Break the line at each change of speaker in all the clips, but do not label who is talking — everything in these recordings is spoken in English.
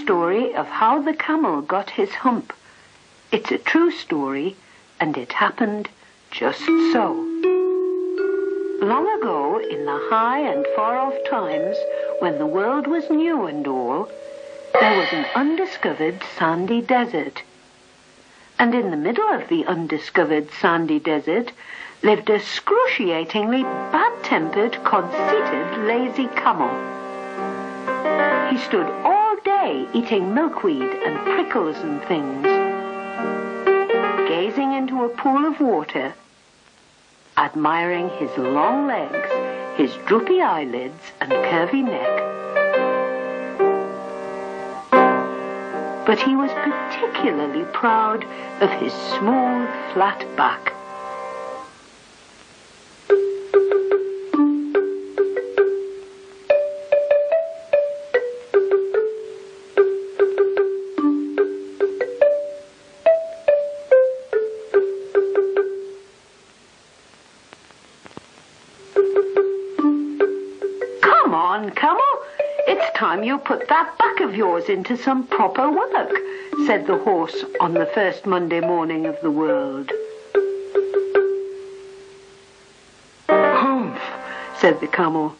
story of how the camel got his hump. It's a true story, and it happened just so. Long ago, in the high and far-off times, when the world was new and all, there was an undiscovered sandy desert. And in the middle of the undiscovered sandy desert lived a excruciatingly bad-tempered, conceited, lazy camel. He stood all day eating milkweed and prickles and things, gazing into a pool of water, admiring his long legs, his droopy eyelids and curvy neck. But he was particularly proud of his smooth, flat back. Come on, Camel. It's time you put that back of yours into some proper work, said the horse on the first Monday morning of the world. Humph, said the camel.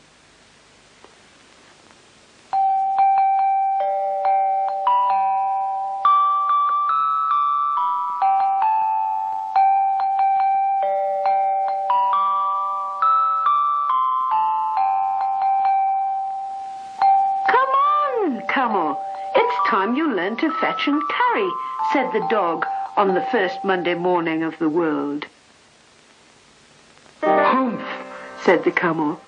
Camel, it's time you learn to fetch and carry, said the dog on the first Monday morning of the world. Humph, said the camel.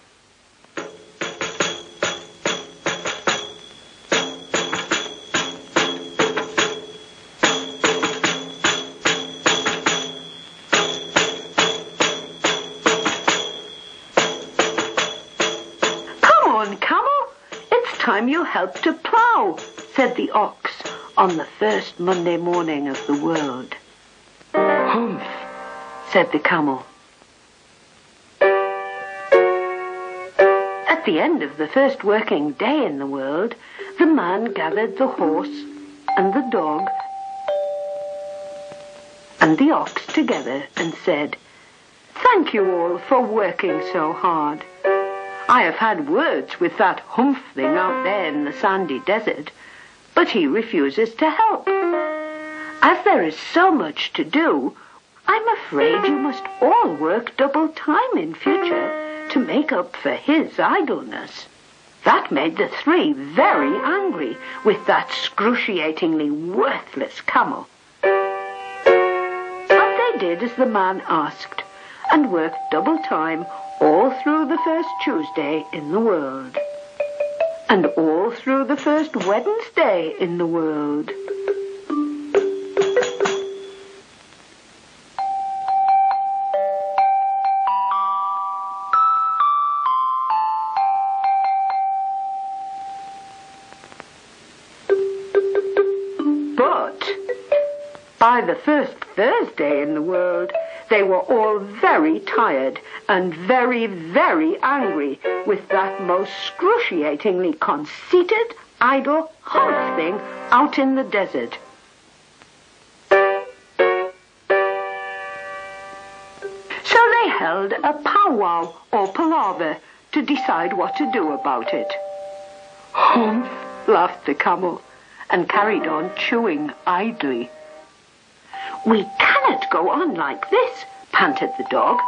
Come on, camel. Time you help to plough, said the ox on the first Monday morning of the world. Humph, said the camel. At the end of the first working day in the world, the man gathered the horse and the dog and the ox together and said, "Thank you all for working so hard. I have had words with that humph thing out there in the sandy desert, but he refuses to help. As there is so much to do, I'm afraid you must all work double time in future to make up for his idleness." That made the three very angry with that excruciatingly worthless camel. But they did as the man asked, and worked double time all through the first Tuesday in the world, and all through the first Wednesday in the world. But by the first Thursday in the world, they were all very tired and very, very angry with that most excruciatingly conceited, idle humph thing out in the desert. So they held a powwow or palaver to decide what to do about it. Humph, laughed the camel, and carried on chewing idly. "We cannot go on like this," panted the dog.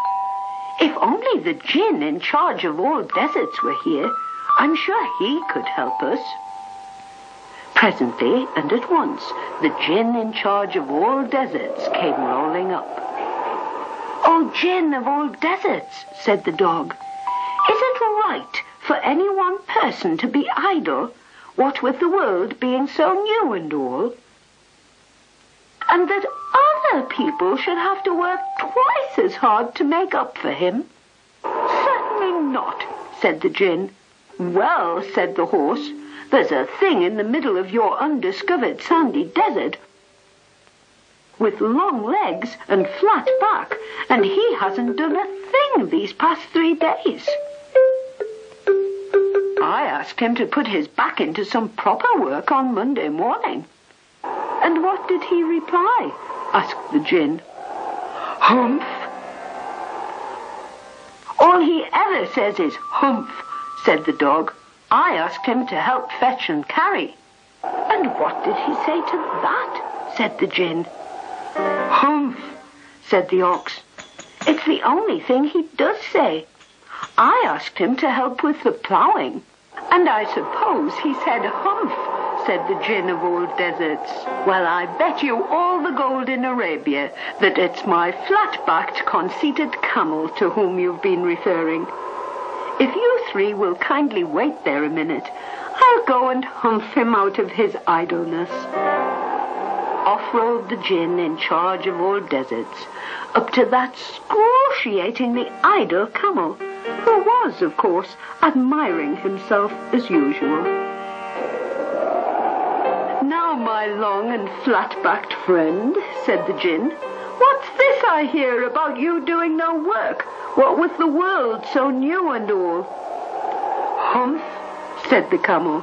"If only the djinn in charge of all deserts were here, I'm sure he could help us." Presently, and at once, the djinn in charge of all deserts came rolling up. "O djinn of all deserts," said the dog, "is it right for any one person to be idle, what with the world being so new and all? And that other people should have to work twice as hard to make up for him?" "Certainly not," said the djinn. "Well," said the horse, "there's a thing in the middle of your undiscovered sandy desert with long legs and flat back, and he hasn't done a thing these past 3 days." I asked him to put his back into some proper work on Monday morning. And what did he reply? Asked the gin. Humph. All he ever says is humph, said the dog. I asked him to help fetch and carry. And what did he say to that? Said the gin. Humph, said the ox. It's the only thing he does say. I asked him to help with the ploughing. And I suppose he said humph, said the gin of old deserts. Well, I bet you all the gold in Arabia that it's my flat-backed, conceited camel to whom you've been referring. If you three will kindly wait there a minute, I'll go and humph him out of his idleness. Off rode the gin in charge of old deserts, up to that excruciatingly idle camel, who was, of course, admiring himself as usual. Now, my long and flat-backed friend, said the gin, what's this I hear about you doing no work, what with the world so new and all? Humph, said the camel.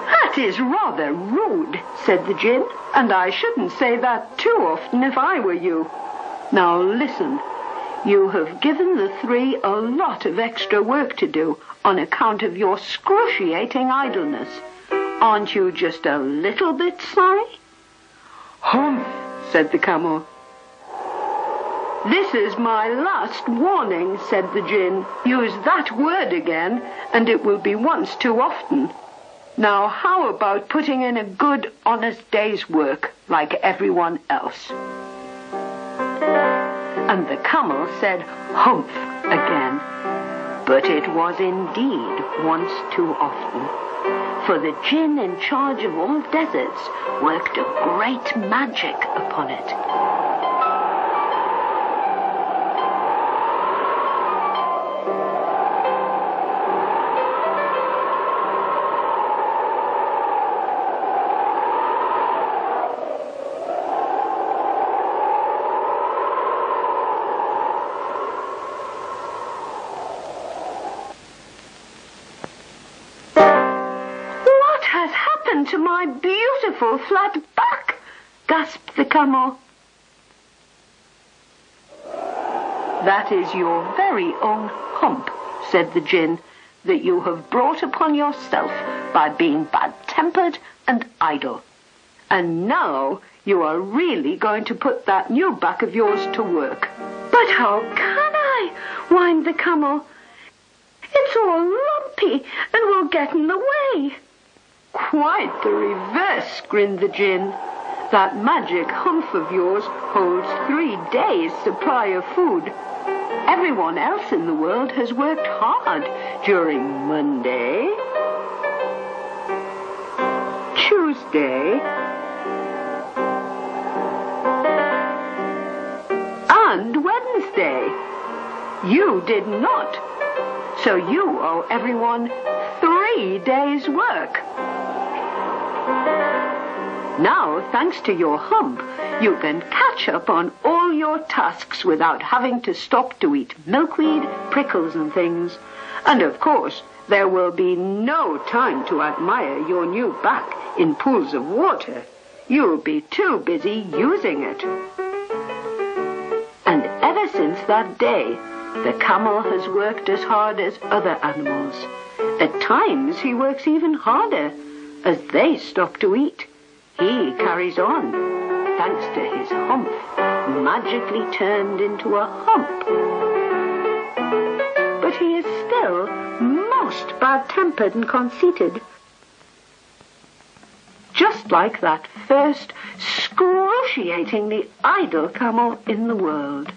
That is rather rude, said the gin, and I shouldn't say that too often if I were you. Now listen, you have given the three a lot of extra work to do on account of your excruciating idleness. Aren't you just a little bit sorry? Humph, said the camel. This is my last warning, said the gin. Use that word again, and it will be once too often. Now, how about putting in a good, honest day's work, like everyone else? And the camel said, humph, again. But it was indeed once too often. For the gin in charge of all deserts worked a great magic upon it. To my beautiful flat back, gasped the camel. That is your very own hump, said the gin, that you have brought upon yourself by being bad-tempered and idle. And now you are really going to put that new back of yours to work. But how can I? Whined the camel. It's all lumpy and will get in the way. Quite the reverse, grinned the gin. That magic humph of yours holds 3 days' supply of food. Everyone else in the world has worked hard during Monday, Tuesday, and Wednesday. You did not. So you owe everyone 3 days' work. Now, thanks to your hump, you can catch up on all your tasks without having to stop to eat milkweed, prickles and things. And of course, there will be no time to admire your new back in pools of water. You'll be too busy using it. And ever since that day, the camel has worked as hard as other animals. At times, he works even harder. As they stop to eat, he carries on, thanks to his hump, magically turned into a hump. But he is still most bad-tempered and conceited. Just like that first excruciatingly idle camel in the world.